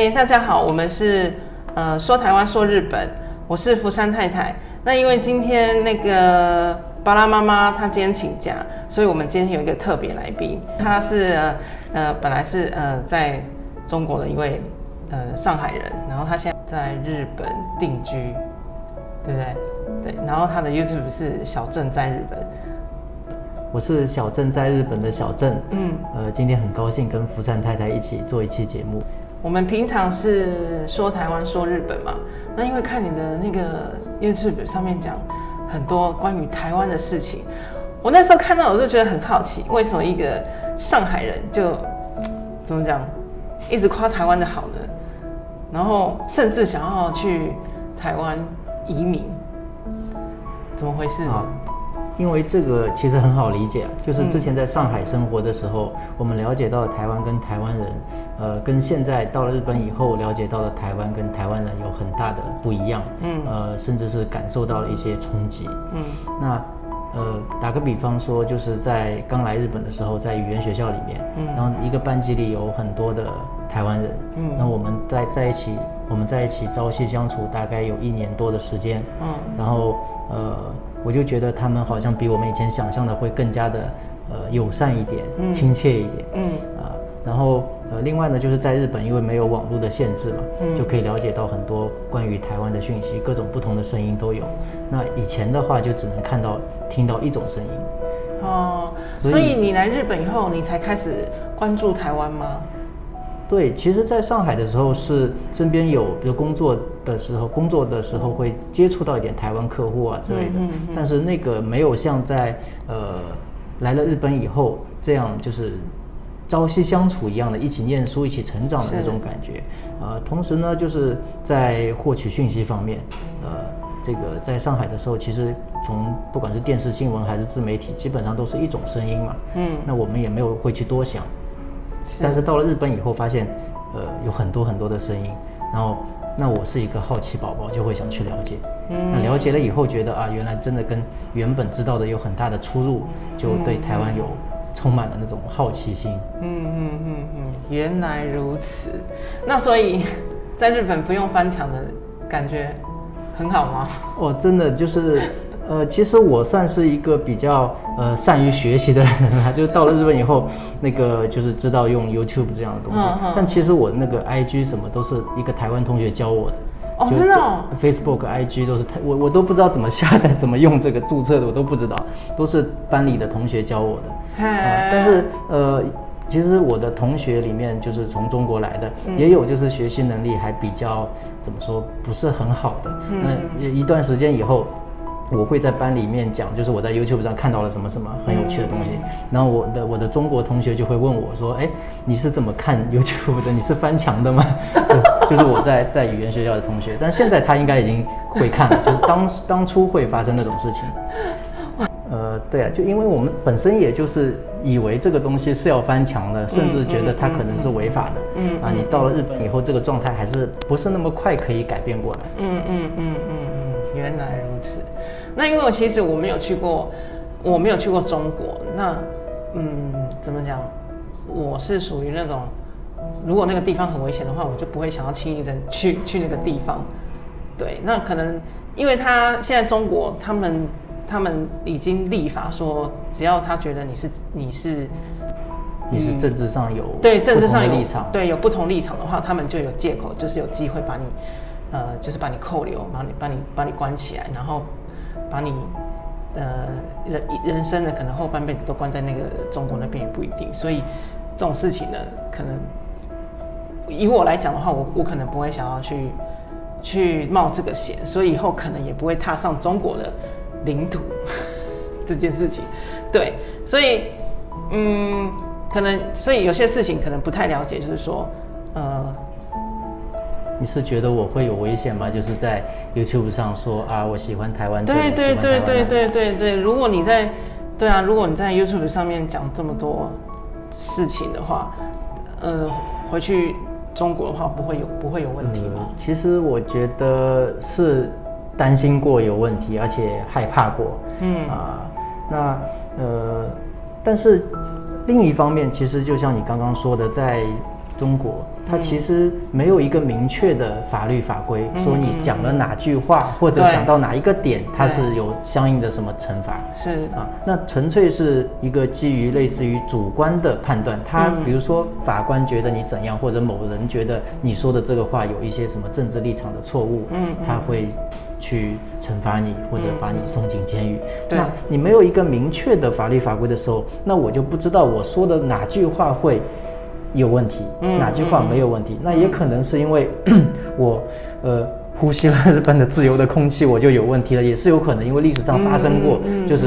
嗨，大家好，我们是说台湾说日本，我是福山太太。那因为今天那个巴拉妈妈她今天请假，所以我们今天有一个特别来宾，她是本来是在中国的一位上海人，然后她现在在日本定居，对不对？对，然后她的 YouTube 是小镇在日本。我是小镇在日本的小镇，今天很高兴跟福山太太一起做一期节目。我们平常是说台湾说日本嘛，那因为看你的那个 YouTube 上面讲很多关于台湾的事情，我那时候看到我就觉得很好奇，为什么一个上海人就怎么讲，一直夸台湾的好呢？然后甚至想要去台湾移民，怎么回事呢？因为这个其实很好理解，就是之前在上海生活的时候，我们了解到了台湾跟台湾人，跟现在到了日本以后了解到了台湾跟台湾人有很大的不一样，甚至是感受到了一些冲击。那打个比方说，就是在刚来日本的时候，在语言学校里面，然后一个班级里有很多的台湾人，那我们在一起朝夕相处，大概有1年多的时间，然后我就觉得他们好像比我们以前想象的会更加的友善一点，亲切一点，然后另外呢，就是在日本因为没有网络的限制嘛，就可以了解到很多关于台湾的讯息，各种不同的声音都有。那以前的话就只能听到一种声音。哦，所以你来日本以后，你才开始关注台湾吗？对，其实在上海的时候是身边有，比如工作的时候会接触到一点台湾客户啊之类的，但是那个没有像在来了日本以后这样就是朝夕相处一样的，一起念书一起成长的那种感觉。同时呢，就是在获取讯息方面，这个在上海的时候，其实从不管是电视新闻还是自媒体，基本上都是一种声音嘛，那我们也没有会去多想。但是到了日本以后，发现有很多很多的声音，然后那我是一个好奇宝宝，就会想去了解。那了解了以后，觉得原来真的跟原本知道的有很大的出入，就对台湾有充满了那种好奇心。原来如此。那所以在日本不用翻墙的感觉很好吗？真的就是其实我算是一个比较善于学习的人啊，就是到了日本以后，那个就是知道用 YouTube 这样的东西。但其实我那个 IG 什么都是一个台湾同学教我的。真的哦。Facebook、IG 都是我都不知道怎么下载、怎么用这个注册的，我都不知道，都是班里的同学教我的。但是其实我的同学里面，就是从中国来的，也有就是学习能力还比较怎么说不是很好的。那一段时间以后，我会在班里面讲，就是我在 YouTube 上看到了什么什么很有趣的东西，然后我的中国同学就会问我说：“你是怎么看 YouTube 的？你是翻墙的吗？”就是我在语言学校的同学，但现在他应该已经会看了，就是当初会发生那种事情。对啊，就因为我们本身也就是以为这个东西是要翻墙的，甚至觉得它可能是违法的。你到了日本以后，这个状态还是不是那么快可以改变过来。原来如此。那因为其实我没有去过中国。那怎么讲？我是属于那种，如果那个地方很危险的话，我就不会想要轻易的去那个地方。对，那可能因为他现在中国他们已经立法说，只要他觉得你是政治上有政治上有立场，有不同立场的话，他们就有借口，就是有机会把你就是把你扣留，把你关起来，然后把你人生的可能后半辈子都关在那个中国那边也不一定。所以这种事情呢，可能以我来讲的话，我可能不会想要去冒这个险，所以以后可能也不会踏上中国的领土这件事情。对，所以可能所以有些事情可能不太了解，就是说你是觉得我会有危险吗？就是在 YouTube 上说我喜欢台湾，对。如果你在YouTube 上面讲这么多事情的话，回去中国的话不会有问题吗？其实我觉得是担心过有问题，而且害怕过。但是另一方面，其实就像你刚刚说的，在中国，它其实没有一个明确的法律法规，说你讲了哪句话或者讲到哪一个点，它是有相应的什么惩罚。是啊，那纯粹是一个基于类似于主观的判断。他比如说法官觉得你怎样，或者某人觉得你说的这个话有一些什么政治立场的错误，他会去惩罚你，或者把你送进监狱。那你没有一个明确的法律法规的时候，那我就不知道我说的哪句话会有问题，哪句话没有问题。那也可能是因为我呼吸了日本的自由的空气，我就有问题了，也是有可能，因为历史上发生过，就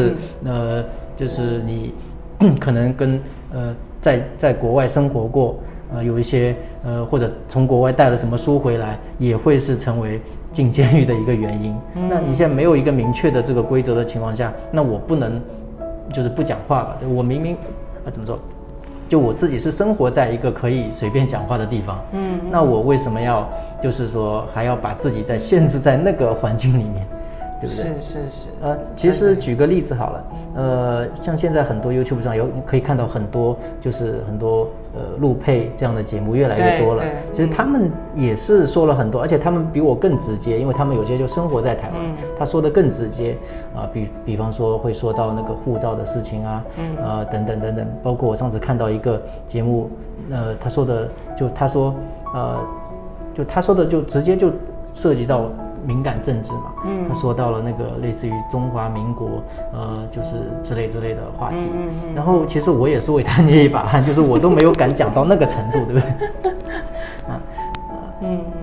是你可能跟在国外生活过。有一些或者从国外带了什么书回来，也会是成为进监狱的一个原因。那你现在没有一个明确的这个规则的情况下，那我不能就是不讲话吧？我明明怎么说？就我自己是生活在一个可以随便讲话的地方，那我为什么要就是说还要把自己限制在那个环境里面？对不对？是。其实举个例子好了，像现在很多 YouTube 上可以看到很多陆配这样的节目越来越多了。其实他们也是说了很多，而且他们比我更直接，因为他们有些就生活在台湾，他说的更直接啊，比方说会说到那个护照的事情啊，等等，包括我上次看到一个节目，他说的就直接就涉及到敏感政治嘛，他说到了那个类似于中华民国，就是之类的话题，然后其实我也是为他捏一把汗，就是我都没有敢讲到那个程度，对不对？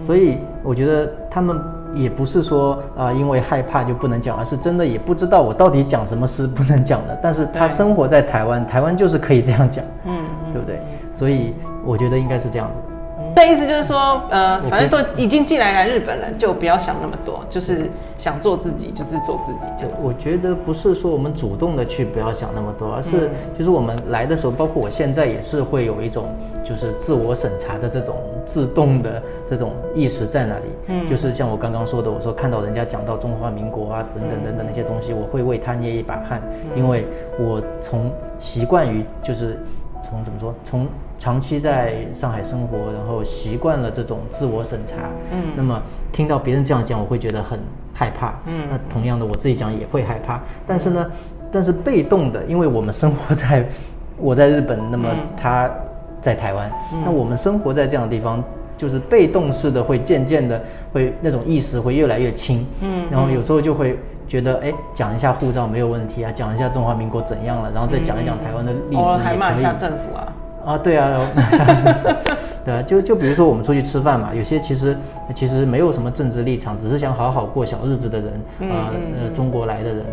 所以我觉得他们也不是说因为害怕就不能讲，而是真的也不知道我到底讲什么是不能讲的，但是他生活在台湾，台湾就是可以这样讲，对不对？所以我觉得应该是这样子。那意思就是说，反正都已经既然来日本了，就不要想那么多，就是想做自己，就是做自己这样子。我觉得不是说我们主动的去不要想那么多，而是就是我们来的时候，包括我现在也是会有一种就是自我审查的这种自动的这种意识在那里。就是像我刚刚说的，我说看到人家讲到中华民国啊等等那些东西，我会为他捏一把汗，因为我从习惯于就是从长期在上海生活，然后习惯了这种自我审查，那么听到别人这样讲，我会觉得很害怕，那同样的我自己讲也会害怕，但是被动的，因为我们生活在我在日本，那么他在台湾，那我们生活在这样的地方，就是被动式的会渐渐的会那种意识会越来越轻，然后有时候就会觉得讲一下护照没有问题啊，讲一下中华民国怎样了，然后再讲一讲台湾的历史也可以，还骂一下政府啊。对啊，对啊，就比如说我们出去吃饭嘛，有些其实没有什么政治立场，只是想好好过小日子的人中国来的人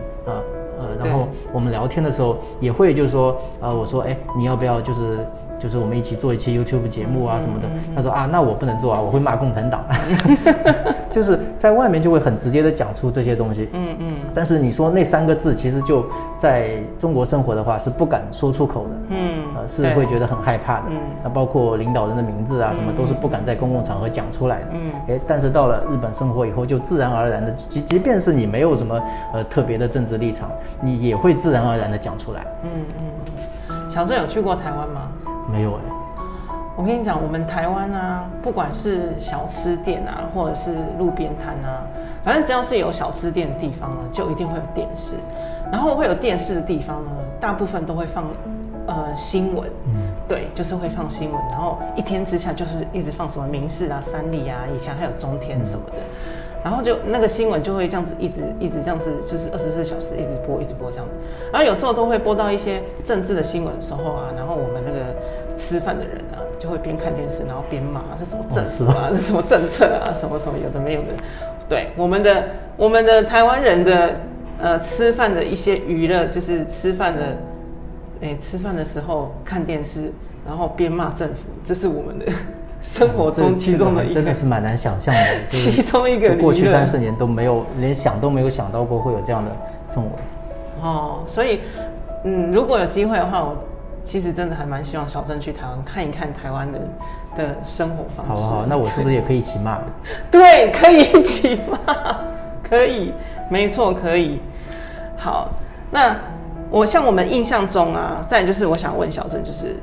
然后我们聊天的时候也会就是说我说你要不要就是我们一起做一期 YouTube 节目啊什么的，他说那我不能做啊，我会骂共产党，就是在外面就会很直接的讲出这些东西，但是你说那3个字，其实就在中国生活的话是不敢说出口的，是会觉得很害怕的，那包括领导人的名字啊什么都是不敢在公共场合讲出来的，但是到了日本生活以后，就自然而然的，即便是你没有什么特别的政治立场，你也会自然而然的讲出来。小郑有去过台湾吗？没有我跟你讲，我们台湾啊，不管是小吃店啊，或者是路边摊啊，反正只要是有小吃店的地方呢，就一定会有电视。然后会有电视的地方呢，大部分都会放新闻，对，就是会放新闻。然后一天之下就是一直放什么民视啊、三立啊，以前还有中天什么的。然后就那个新闻就会这样子一直这样子，就是24小时一直播这样子。然后有时候都会播到一些政治的新闻的时候啊，然后我们那个吃饭的人啊，就会边看电视，然后边骂这什么政府啊，这什么政策啊，什么有的没有的。对，我们的台湾人的吃饭的一些娱乐，就是吃饭的时候看电视，然后边骂政府，这是我们的生活中其中的一个，真的是蛮难想象的。其中一个，过去30年都没有，连想都没有想到过会有这样的氛围。所以，如果有机会的话，我其实真的还蛮希望小郑去台湾看一看台湾的生活方式。好，那我是不是也可以一起骂？对，可以一起骂，可以，没错，可以。好，那我们印象中啊，再来就是我想问小郑，就是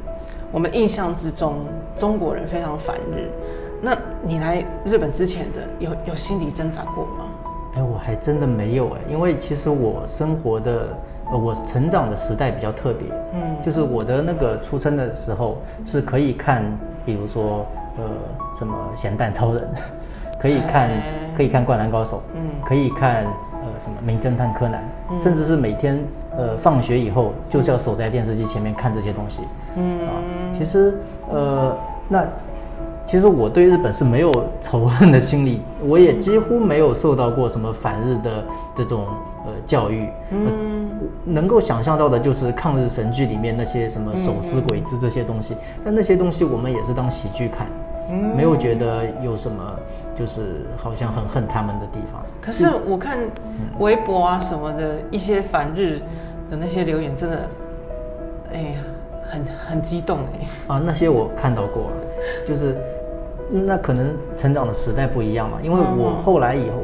我们印象之中中国人非常反日。那你来日本之前的有心理挣扎过吗？我还真的没有因为其实我生活的我成长的时代比较特别，就是我的那个出生的时候是可以看，比如说什么咸蛋超人，可以看灌篮高手，可以看什么名侦探柯南，甚至是每天放学以后就是要守在电视机前面看这些东西，其实其实我对日本是没有仇恨的心理，我也几乎没有受到过什么反日的这种教育，能够想象到的就是抗日神剧里面那些什么手撕鬼子这些东西，但那些东西我们也是当喜剧看，没有觉得有什么就是好像很恨他们的地方。可是我看微博啊什么的一些反日的那些留言，真的，很激动那些我看到过，就是那可能成长的时代不一样嘛，因为我后来以后，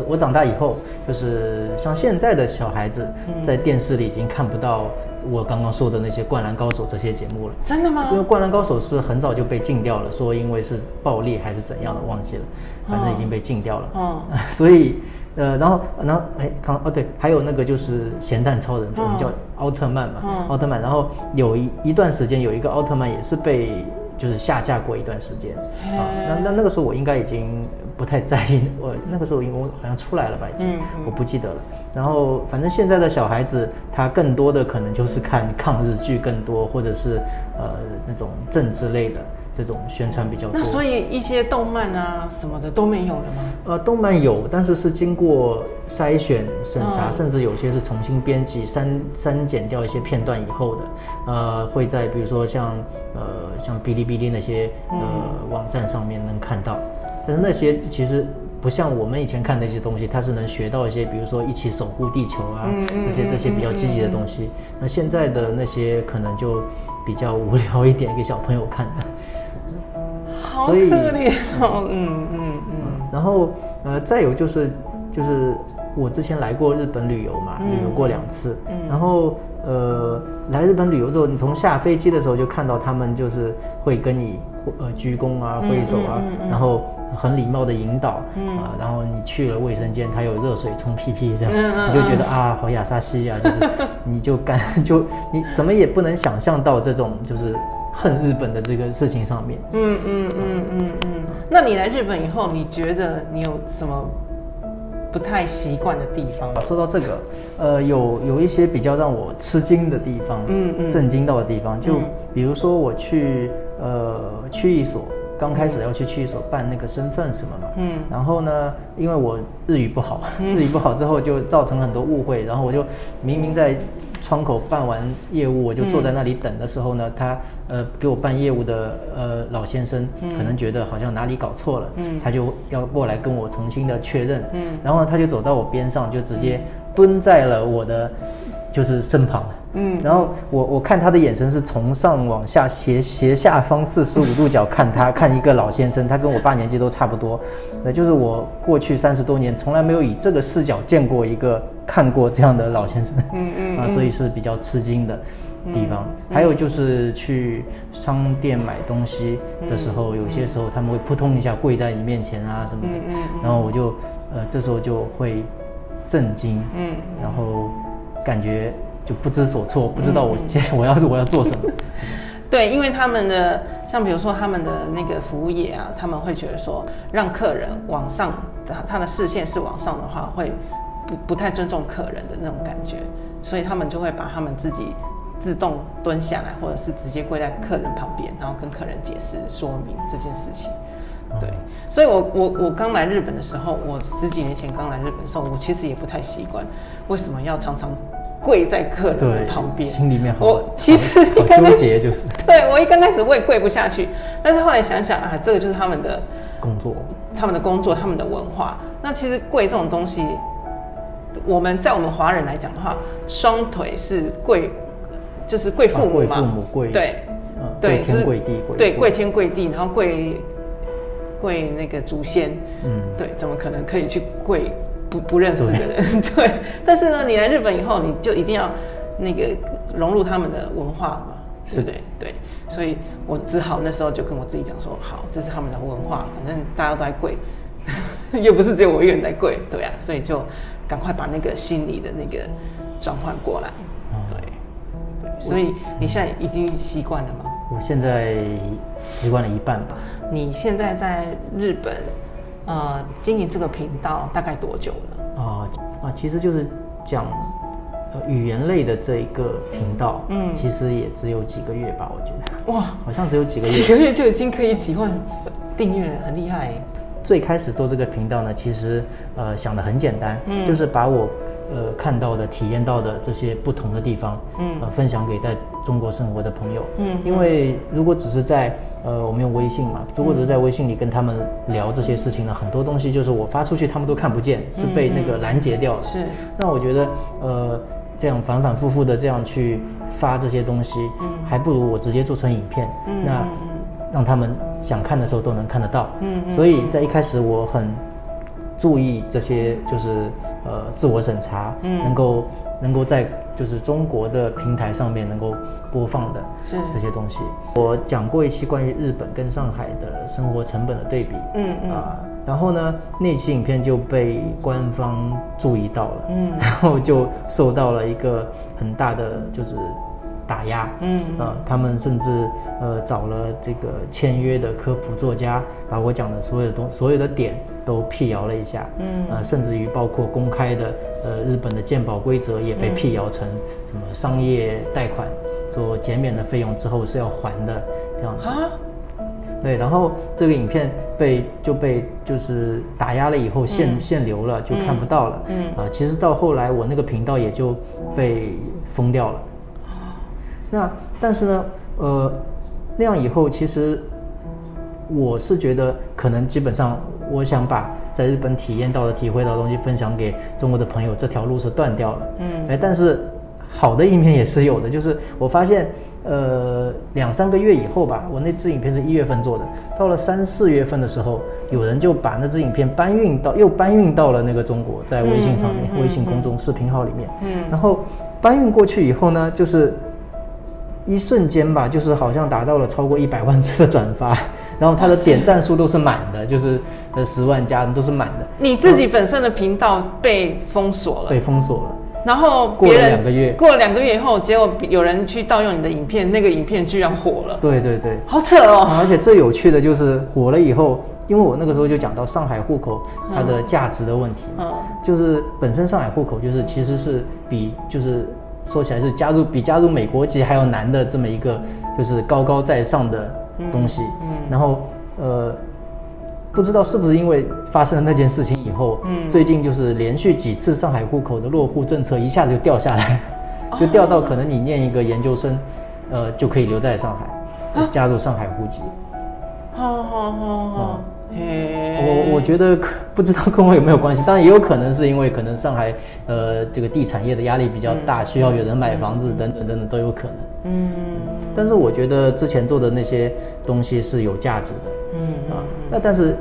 我长大以后，就是像现在的小孩子，在电视里已经看不到我刚刚说的那些《灌篮高手》这些节目了。真的吗？因为《灌篮高手》是很早就被禁掉了，说因为是暴力还是怎样的忘记了，反正已经被禁掉了。所以然后对，还有那个就是咸蛋超人，我们叫奥特曼嘛，奥特曼。然后有一段时间有一个奥特曼也是被就是下架过一段时间那个时候我应该已经不太在意，我那个时候我好像出来了吧，已经我不记得了。然后反正现在的小孩子他更多的可能就是看抗日剧更多，或者是那种政治类的这种宣传比较多。那所以一些动漫啊什么的都没有了吗？动漫有，但是是经过筛选审查，甚至有些是重新编辑删减掉一些片段以后的，会在比如说像哔哩哔哩那些网站上面能看到，但是那些其实不像我们以前看那些东西，它是能学到一些，比如说一起守护地球啊，这些比较积极的东西。那现在的那些可能就比较无聊一点，给小朋友看的。好可怜哦，然后再有就是我之前来过日本旅游嘛，旅游过2次，然后来日本旅游之后，你从下飞机的时候就看到他们就是会跟你鞠躬啊、挥手啊，然后很礼貌的引导，然后你去了卫生间，他有热水冲屁屁这样，你就觉得好亚萨西啊，就是你你怎么也不能想象到这种就是恨日本的这个事情上面。那你来日本以后，你觉得你有什么不太习惯的地方？说到这个，有一些比较让我吃惊的地方，震惊到的地方，就比如说我去区役所，刚开始要去区役所办那个身份什么嘛，然后呢，因为我日语不好之后就造成很多误会，然后我就明明在窗口办完业务，我就坐在那里等的时候呢，他给我办业务的老先生可能觉得好像哪里搞错了，他就要过来跟我重新的确认，然后他就走到我边上，就直接蹲在了我的就是身旁，然后我看他的眼神是从上往下斜下方45度角看一个老先生，他跟我8年级都差不多，那就是我过去30多年从来没有以这个视角见过看过这样的老先生，所以是比较吃惊的地方。还有就是去商店买东西的时候，有些时候他们会扑通一下跪在你面前啊什么的，然后我就这时候就会震惊，然后感觉就不知所措，不知道我要做什么。对，因为他们的像比如说他们的那个服务业啊，他们会觉得说让客人往上，他的视线是往上的话，会不太尊重客人的那种感觉，所以他们就会把他们自己自动蹲下来，或者是直接跪在客人旁边，然后跟客人解释说明这件事情。对，所以我刚来日本的时候，我10几年前刚来日本的时候，我其实也不太习惯，为什么要常常跪在客人的旁边？心里面我其实好纠结，就是对我一刚开始我也跪不下去，但是后来想想这个就是他们的工作，他们的文化。那其实跪这种东西，我们华人来讲的话，双腿是跪，就是跪父母嘛，跪父母跪，对，跪天跪地，对，跪天跪地，然后跪那个祖先，对，怎么可能可以去跪不认识的人？对，但是呢，你来日本以后，你就一定要那个融入他们的文化嘛，是对。所以我只好那时候就跟我自己讲说，好，这是他们的文化，反正大家都在跪，又不是只有我一个人在跪，对啊，所以就赶快把那个心理的那个转换过来，对，所以你现在已经习惯了吗？我现在习惯了一半吧。你现在在日本，经营这个频道大概多久了？其实就是讲语言类的这一个频道，其实也只有几个月吧，我觉得。哇，好像只有几个月。几个月就已经可以几万订阅了，很厉害耶。最开始做这个频道呢，其实想得很简单，就是把我看到的、体验到的这些不同的地方，分享给在中国生活的朋友。因为如果只是在我们用微信嘛，如果只是在微信里跟他们聊这些事情呢，很多东西就是我发出去他们都看不见，是被那个拦截掉了。是。那我觉得这样反反复复的这样去发这些东西，还不如我直接做成影片，那让他们想看的时候都能看得到。所以在一开始我很注意这些，就是自我审查，能够在就是中国的平台上面能够播放的这些东西。我讲过一期关于日本跟上海的生活成本的对比，然后呢，那期影片就被官方注意到了，然后就受到了一个很大的就是打压，他们甚至找了这个签约的科普作家，把我讲的所有的点都辟谣了一下，甚至于包括公开的日本的健保规则也被辟谣成什么商业贷款做减免的费用之后是要还的这样子。对，然后这个影片被就是打压了以后限流了，就看不到了。其实到后来我那个频道也就被封掉了。但是呢，那样以后其实我是觉得可能基本上我想把在日本体验到的、体会到的东西分享给中国的朋友，这条路是断掉了。但是好的一面也是有的，就是我发现2-3个月以后吧，我那支影片是1月份做的，到了3-4月份的时候，有人就把那支影片搬运到了那个中国，在微信上面，微信公众视频号里面。然后搬运过去以后呢，就是一瞬间吧，就是好像达到了超过100万次的转发，然后它的点赞数都是满的，就是10万加都是满的。你自己本身的频道被封锁了，被封锁了。然后过了2个月，过了2个月以后，结果有人去盗用你的影片，那个影片居然火了。对，好扯哦！而且最有趣的就是火了以后，因为我那个时候就讲到上海户口它的价值的问题，就是本身上海户口就是其实是比就是说起来是比加入美国籍还要难的这么一个就是高高在上的东西。然后不知道是不是因为发生了那件事情以后，最近就是连续几次上海户口的落户政策一下子就掉下来，就掉到可能你念一个研究生，就可以留在上海，加入上海户籍。我觉得不知道跟我有没有关系，当然也有可能是因为可能上海这个地产业的压力比较大，需要有人买房子等等都有可能。但是我觉得之前做的那些东西是有价值的。那但是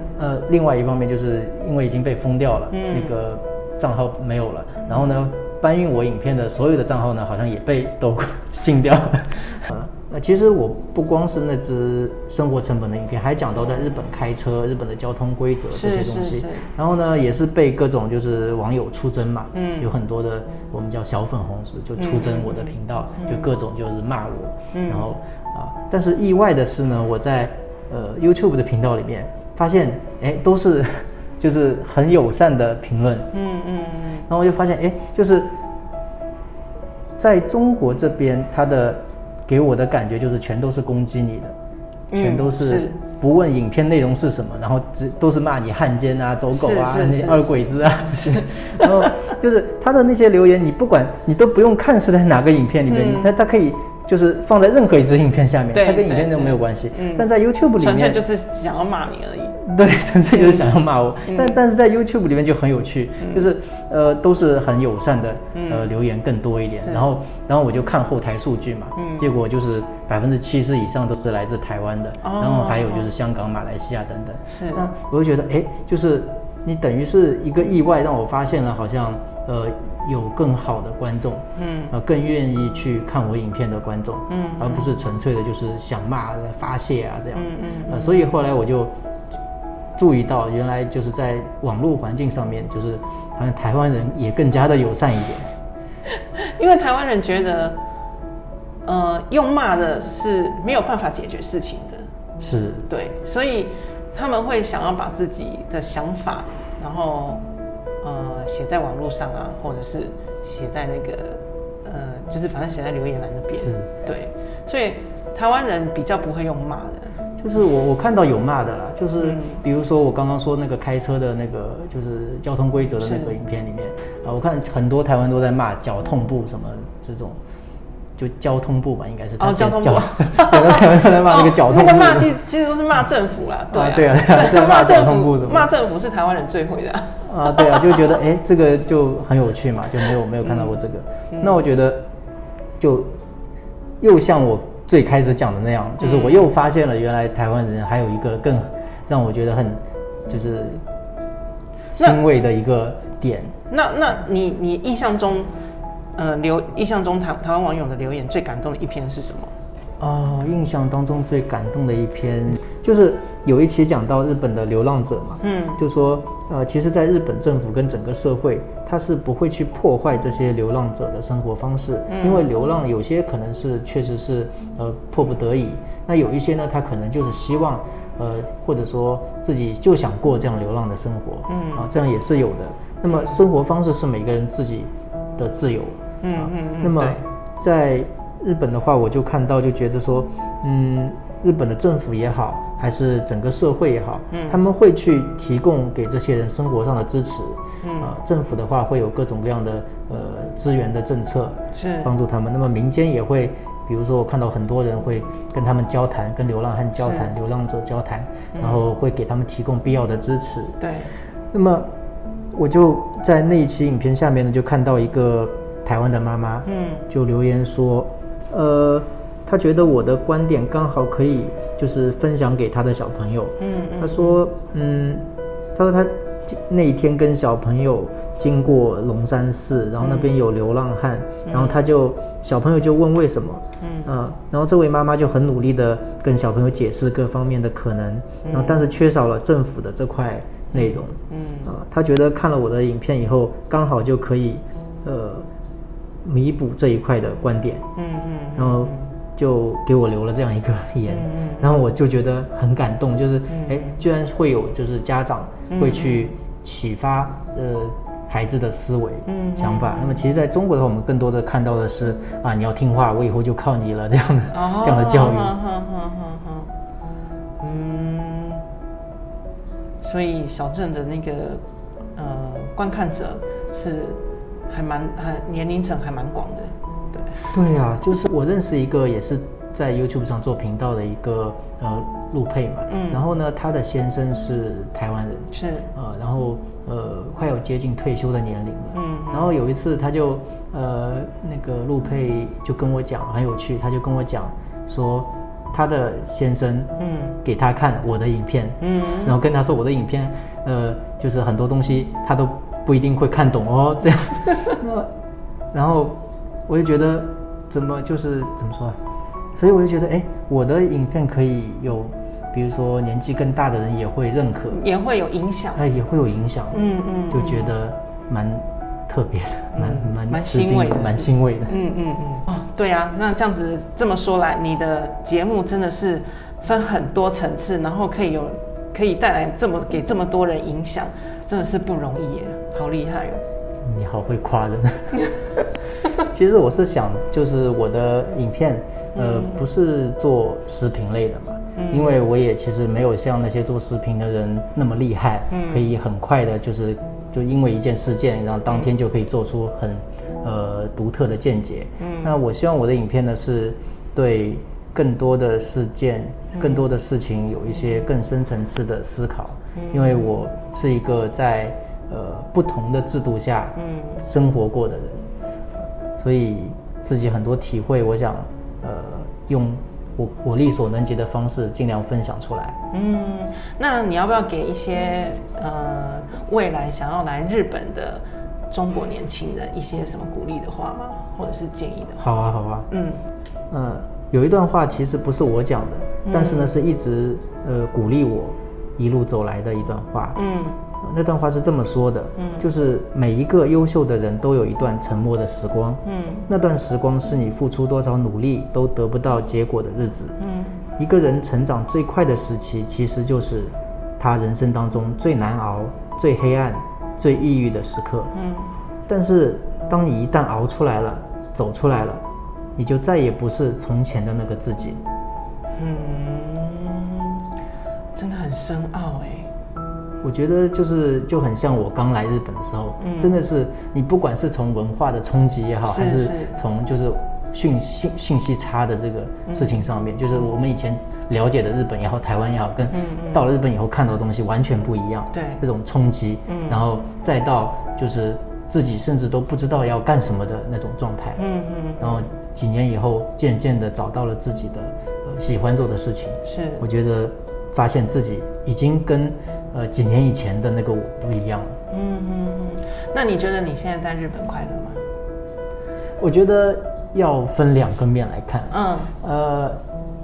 另外一方面就是因为已经被封掉了，那个账号没有了，然后呢搬运我影片的所有的账号呢好像也被都禁掉了。其实我不光是那支生活成本的影片，还讲到在日本开车、日本的交通规则这些东西。然后呢，也是被各种就是网友出征嘛，有很多的我们叫小粉红，就出征我的频道，就各种就是骂我。然后但是意外的是呢，我在YouTube 的频道里面发现，都是就是很友善的评论。然后我就发现，就是在中国这边，他的给我的感觉就是全都是攻击你的，全都是不问影片内容是什么，然后都是骂你汉奸啊、走狗啊、那些二鬼子啊这些。然后就是他的那些留言，你不管你都不用看是在哪个影片里面，他可以就是放在任何一支影片下面，它跟影片都没有关系。但在 YouTube 里面，纯粹就是想要骂你而已。对，纯粹就是想要骂我。但是在 YouTube 里面就很有趣，就是都是很友善的留言更多一点。然后我就看后台数据嘛，结果就是70%以上都是来自台湾的，然后还有就是香港、马来西亚等等。那我就觉得就是你等于是一个意外，让我发现了好像有更好的观众，更愿意去看我影片的观众，而不是纯粹的就是想骂发泄啊这样，所以后来我就注意到，原来就是在网络环境上面，就是好像台湾人也更加的友善一点，因为台湾人觉得，用骂的是没有办法解决事情的，是对，所以他们会想要把自己的想法，然后写在网络上啊，或者是写在那个就是反正写在留言栏那边，对，所以台湾人比较不会用骂的。就是我看到有骂的啦，就是比如说我刚刚说那个开车的那个就是交通规则的那个影片里面我看很多台湾都在骂交通部什么这种，就交通部嘛，应该是交通部，有的台湾都在骂那个交通部，那个骂其实都是骂政府啦，对啊，骂交通部什么，骂政府是台湾人最会的对啊，就觉得这个就很有趣嘛，就没有看到过这个，那我觉得就又像我最开始讲的那样，就是我又发现了原来台湾人还有一个更让我觉得很就是欣慰的一个点。那你印象中，印象中台湾网友的留言最感动的一篇是什么？印象当中最感动的一篇，就是有一期讲到日本的流浪者嘛，就说其实在日本政府跟整个社会，他是不会去破坏这些流浪者的生活方式，因为流浪有些可能是确实是迫不得已，那有一些呢，他可能就是希望或者说自己就想过这样流浪的生活，这样也是有的。那么生活方式是每个人自己的自由，那么在日本的话，我就看到就觉得说，日本的政府也好，还是整个社会也好，他们会去提供给这些人生活上的支持。政府的话会有各种各样的资源的政策，是帮助他们。那么民间也会，比如说我看到很多人会跟他们交谈，跟流浪汉交谈，流浪者交谈，然后会给他们提供必要的支持。对。那么我就在那一期影片下面呢，就看到一个台湾的妈妈，就留言说。他觉得我的观点刚好可以就是分享给他的小朋友。他说他那一天跟小朋友经过龙山寺，然后那边有流浪汉，然后小朋友就问为什么，然后这位妈妈就很努力的跟小朋友解释各方面的可能，然后但是缺少了政府的这块内容。他觉得看了我的影片以后，刚好就可以弥补这一块的观点，然后就给我留了这样一个言，然后我就觉得很感动，就是居然会有就是家长会去启发孩子的思维想法。那么其实在中国的话，我们更多的看到的是你要听话，我以后就靠你了这样的教育。所以小镇的那个观看者是还年龄层还蛮广的，对啊，就是我认识一个也是在 YouTube 上做频道的一个陆配嘛，然后呢，他的先生是台湾人，是然后快要接近退休的年龄了，然后有一次他就那个陆配就跟我讲很有趣，他就跟我讲说他的先生给他看我的影片，然后跟他说我的影片就是很多东西他都不一定会看懂哦，这样。然后我就觉得怎么说，所以我就觉得我的影片可以有，比如说年纪更大的人也会认可，也会有影响，也会有影响，就觉得蛮特别的，蛮欣慰的，蛮欣慰的，对啊，那这样子这么说来，你的节目真的是分很多层次，然后可以带来给这么多人影响，真的是不容易耶，好厉害哦！你好会夸人。其实我是想，就是我的影片，不是做食评类的嘛，因为我也其实没有像那些做食评的人那么厉害，可以很快的，就因为一件事件，然后当天就可以做出很独特的见解。那我希望我的影片呢，是对更多的事件、更多的事情有一些更深层次的思考，因为我是一个在不同的制度下生活过的人，所以自己很多体会，我想用我力所能及的方式尽量分享出来。那你要不要给一些未来想要来日本的中国年轻人一些什么鼓励的话吗？或者是建议的话？好啊。有一段话其实不是我讲的，但是呢是一直鼓励我一路走来的一段话。那段话是这么说的，就是每一个优秀的人都有一段沉默的时光，那段时光是你付出多少努力都得不到结果的日子。一个人成长最快的时期，其实就是他人生当中最难熬、最黑暗、最抑郁的时刻。但是当你一旦熬出来了，走出来了，你就再也不是从前的那个自己。真的很深奥哎。我觉得就很像我刚来日本的时候，真的是你不管是从文化的冲击也好，还是从就是讯息差的这个事情上面，就是我们以前了解的日本也好，台湾也好，跟到了日本以后看到的东西完全不一样。对，这种冲击，然后再到就是自己甚至都不知道要干什么的那种状态。然后几年以后，渐渐的找到了自己的喜欢做的事情。是，我觉得发现自己已经跟几年以前的那个我不一样了。那你觉得你现在在日本快乐吗？我觉得要分2个面来看。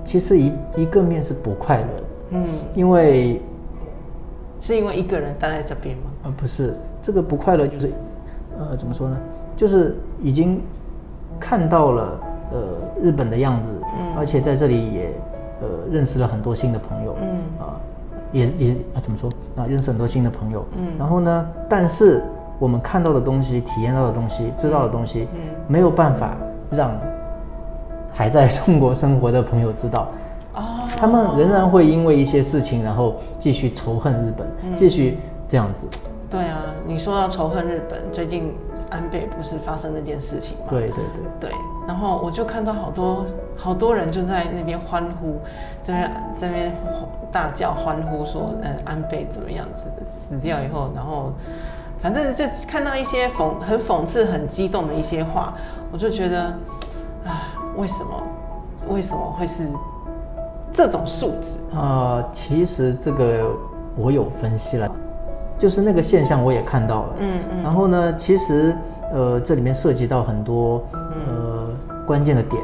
其实一个面是不快乐的。因为是因为一个人待在这边吗？不是，这个不快乐就是怎么说呢？就是已经看到了日本的样子，而且在这里也认识了很多新的朋友。也怎么说认识很多新的朋友。然后呢，但是我们看到的东西、体验到的东西、知道的东西，没有办法让还在中国生活的朋友知道。他们仍然会因为一些事情，然后继续仇恨日本，继续这样子。对啊，你说到仇恨日本，最近安倍不是发生那件事情吗？对，然后我就看到好多人就在那边欢呼，这边大叫欢呼说，安倍怎么样子死掉以后，然后反正就看到一些很讽刺、很激动的一些话，我就觉得为什么会是这种素质？其实这个我有分析了。就是那个现象我也看到了。然后呢，其实这里面涉及到很多关键的点。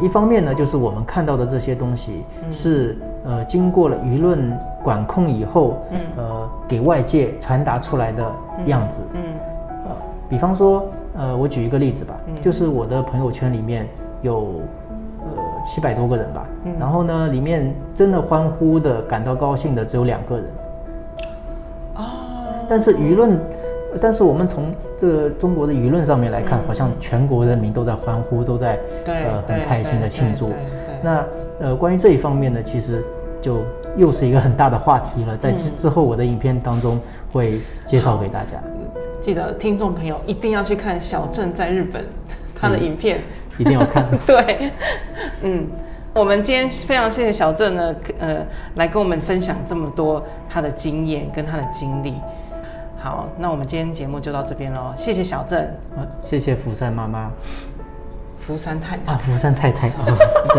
一方面呢，就是我们看到的这些东西是经过了舆论管控以后，给外界传达出来的样子。比方说我举一个例子吧，就是我的朋友圈里面有700多个人吧，然后呢，里面真的欢呼的、感到高兴的只有2个人。但是我们从这个中国的舆论上面来看，好像全国人民都在欢呼，都在很开心的庆祝。那关于这一方面呢，其实就又是一个很大的话题了，在之后我的影片当中会介绍给大家。记得听众朋友一定要去看小郑在日本他的影片，一定要看。对，我们今天非常谢谢小郑呢，来跟我们分享这么多他的经验跟他的经历。好，那我们今天节目就到这边咯，谢谢小郑。谢谢福山妈妈，福山太太。福山太太。